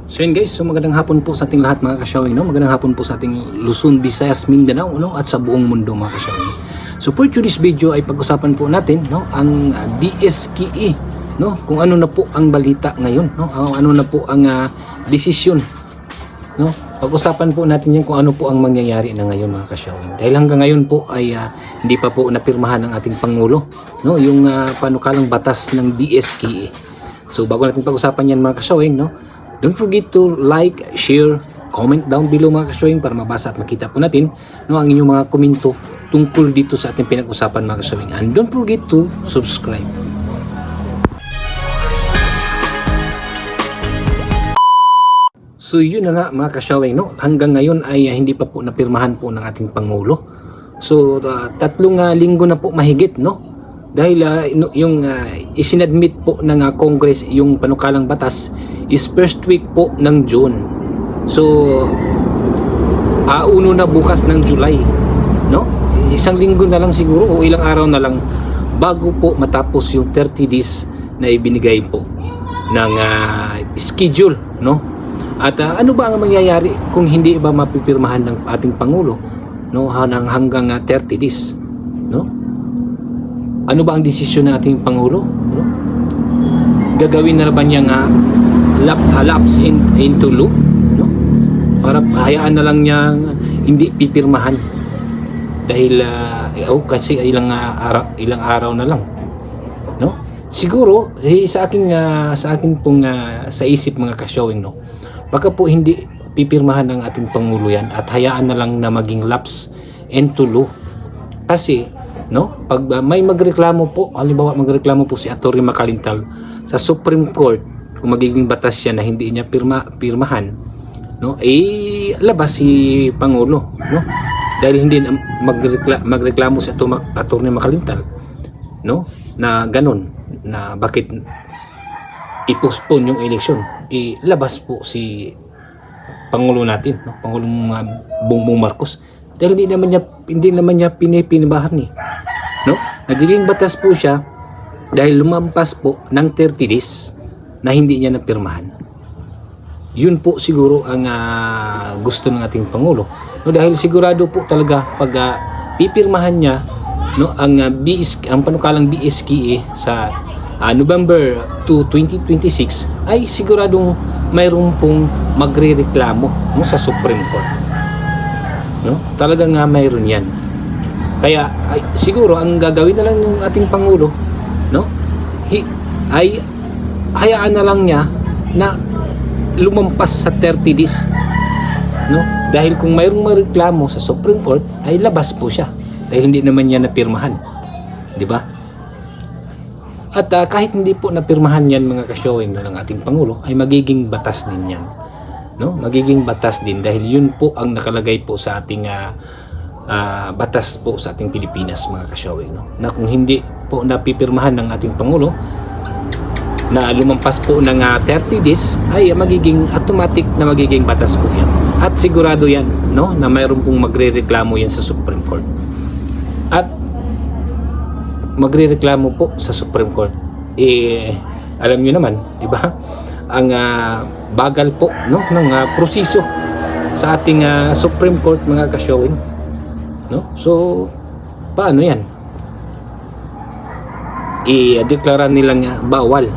So yun guys, so magandang hapon po sa ating lahat mga kasyawing, no? Magandang hapon po sa ating Luzon, Visayas, Mindanao, no? At sa buong mundo mga kasyawing. So for today's video ay pag-usapan po natin, no? Ang BSKE, no? Kung ano na po ang balita ngayon, no? Ano na po ang desisyon, no? Pag-usapan po natin yan kung ano po ang mangyayari na ngayon mga kasyawing. Dahil hanggang ngayon po ay hindi pa po napirmahan ng ating Pangulo, no? Yung panukalang batas ng BSKE. So bago natin pag-usapan yan mga kasyawing, no? Don't forget to like, share, comment down below mga kasyawing para mabasa at makita po natin, no, ang inyong mga komento tungkol dito sa ating pinag-usapan mga kasyawing. And don't forget to subscribe. So yun na nga mga kasyawing, no? Hanggang ngayon ay hindi pa po napirmahan po ng ating Pangulo. So tatlong linggo na po mahigit, no? Dahil yung isinadmit po ng Congress yung panukalang batas is first week po ng June. So uno na bukas ng July, no? Isang linggo na lang siguro o ilang araw na lang bago po matapos yung 30 days na ibinigay po ng schedule, no? At ano ba ang mangyayari kung hindi ba mapipirmahan ng ating Pangulo, no, hanggang 30 days, no? Ano ba ang desisyon ng ating Pangulo, no? Gagawin na ba niya lapse into law, no? Para hayaan na lang niya hindi pipirmahan dahil kasi ilang araw na lang, no? Siguro sa akin pong sa isip mga kasyawing, no, baka po hindi pipirmahan ng ating Pangulo yan at hayaan na lang na maging lapse into law. Kasi, no, pag may magreklamo po, halimbawa magreklamo po si Atty. Macalintal sa Supreme Court kung magiging batas siya na hindi niya pirmahan, no, labas si Pangulo, no, dahil hindi magreklamo si Atty. Macalintal, no, na ganun, na bakit i-postpone yung eleksyon, ilabas po si Pangulo natin, no, Pangulong Bongbong Marcos, dahil hindi naman niya pinipinibahan ni, no? Nagiging batas po siya dahil lumampas po ng 30 days na hindi niya napirmahan. Yun po siguro ang gusto ng ating Pangulo, no, dahil sigurado po talaga pag pipirmahan niya, no, ang panukalang BSKE sa November 2, 2026 ay siguradong mayroon pong magrereklamo, no, sa Supreme Court, no? Talagang mayroon yan. Kaya siguro ang gagawin na lang ng ating Pangulo, no, ay hayaan na lang niya na lumampas sa 30 days, no? Dahil kung mayroong mareklamo sa Supreme Court ay labas po siya dahil hindi naman niya napirmahan, di ba? At kahit hindi po napirmahan yan mga kasyawing, no, ng ating Pangulo, ay magiging batas din yan, no? Magiging batas din dahil yun po ang nakalagay po sa ating batas po sa ating Pilipinas mga kasyawing, no? Na kung hindi po napipirmahan ng ating Pangulo na lumampas po ng 30 days ay magiging automatic na magiging batas po yan. At sigurado yan, no, na mayroon pong magrereklamo yan sa Supreme Court. At magrereklamo po sa Supreme Court, alam niyo naman, di ba, ang bagal po, no, ng proseso sa ating Supreme Court mga kasyawing, no? So paano yan? I-deklara nilang bawal.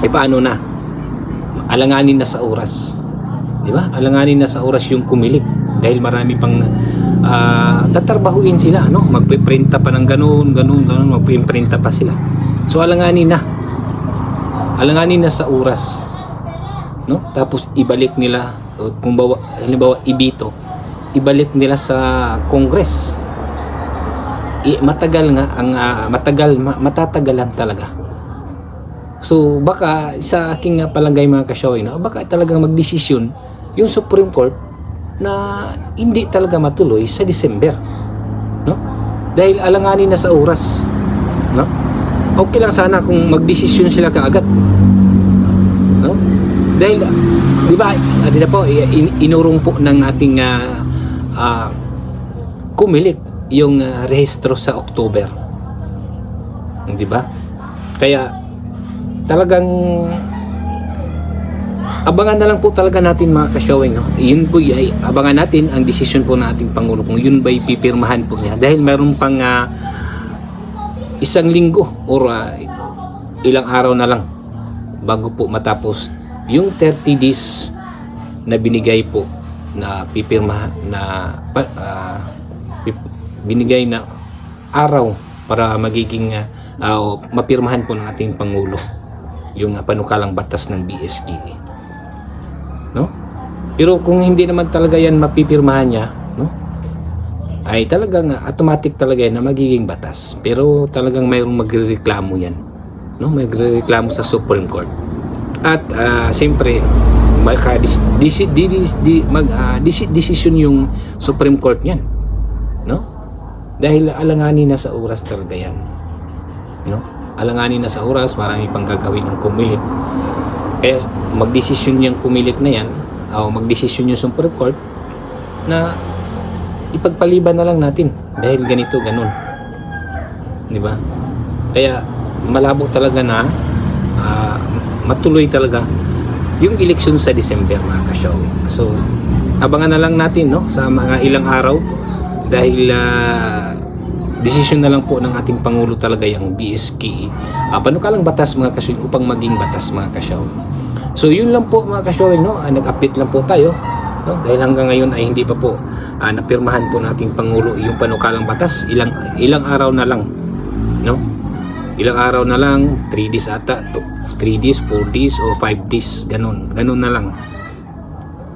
Paano na? Alanganin na sa oras, di ba? Alanganin na sa oras yung kumilik dahil marami pang tatarbahuin sila, no? Magpiprinta pa ng ganun, magpiprinta pa sila. So alanganin na sa oras, no? Tapos ibalik nila, kung halimbawa ibito, ibalik nila sa Congress. Matagal nga ang matatagalan talaga. So baka sa aking palagay mga kasyawin, no, baka talagang magdesisyon yung Supreme Court na hindi talaga matuloy sa December, no? Dahil alanganin na sa oras, no? Okay lang sana kung magdesisyon sila kaagad, no? Dahil di ba po inurong po ng ating kumilik yung rehistro sa October, di ba? Kaya talagang abangan na lang po talaga natin mga ka-showing, no? Yun po ay abangan natin ang desisyon po ng ating Pangulo kung yun ba'y pipirmahan po niya dahil meron pang isang linggo or ilang araw na lang bago po matapos yung 30 days na binigay po na pipirma na binigay na araw para magiging mapirmahan po ng ating Pangulo yung panukalang batas ng BSKE, no? Pero kung hindi naman talaga yan mapipirmahan niya, no, ay talagang automatic talaga yan na magiging batas. Pero talagang mayroong magrereklamo yan, no? Magrereklamo sa Supreme Court. At siyempre decision yung Supreme Court niyan, no? Dahil alanganin na sa oras talaga yan, no? Alanganin na sa oras, marami pang gagawin ng kumilit. Kaya magdesisyon yung kumilit na yan o magdesisyon yung Supreme Court na ipagpaliban na lang natin dahil ganito, ganun, di ba? Kaya malabo talaga na matuloy talaga yung eleksyon sa December, mga ka-showing. So abangan na lang natin, no, sa mga ilang araw dahil desisyon na lang po ng ating Pangulo talaga yung BSKE, panukalang batas, mga ka-showing, upang maging batas, mga ka-showing. So yun lang po, mga ka-showing, no? Nag-update lang po tayo, no? Dahil hanggang ngayon ay hindi pa po napirmahan po nating Pangulo yung panukalang batas. Ilang araw na lang, no? Ilang araw na lang, 3 days ata, 3 days, 4 days, or 5 days, ganun na lang.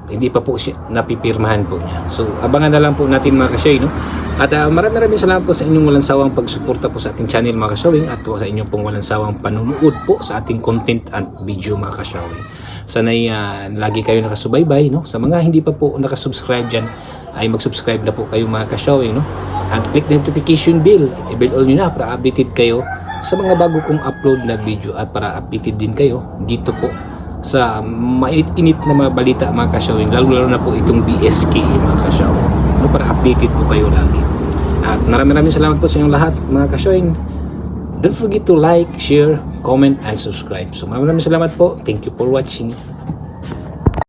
Hindi pa po siya napipirmahan po niya. So abangan na lang po natin, mga ka-showing, no? At maraming salamat po sa inyong walang sawang pagsuporta po sa ating channel, mga ka-showing, at po sa inyong pong walang sawang panunood po sa ating content at video, mga ka-showing. Sana'y lagi kayo nakasubaybay, no? Sa mga hindi pa po nakasubscribe dyan, ay mag-subscribe na po kayo, mga ka-showing, no? At click the notification bell, i-bell all nyo na para updated kayo sa mga bago kong upload na video at para updated din kayo dito po sa mainit-init na mga balita, mga ka-showing, lalo na po itong BSKE, mga ka-showing, no, para updated po kayo lagi. At maraming salamat po sa inyong lahat, mga ka-showing. Don't forget to like, share, comment, and subscribe. So maraming salamat po. Thank you for watching.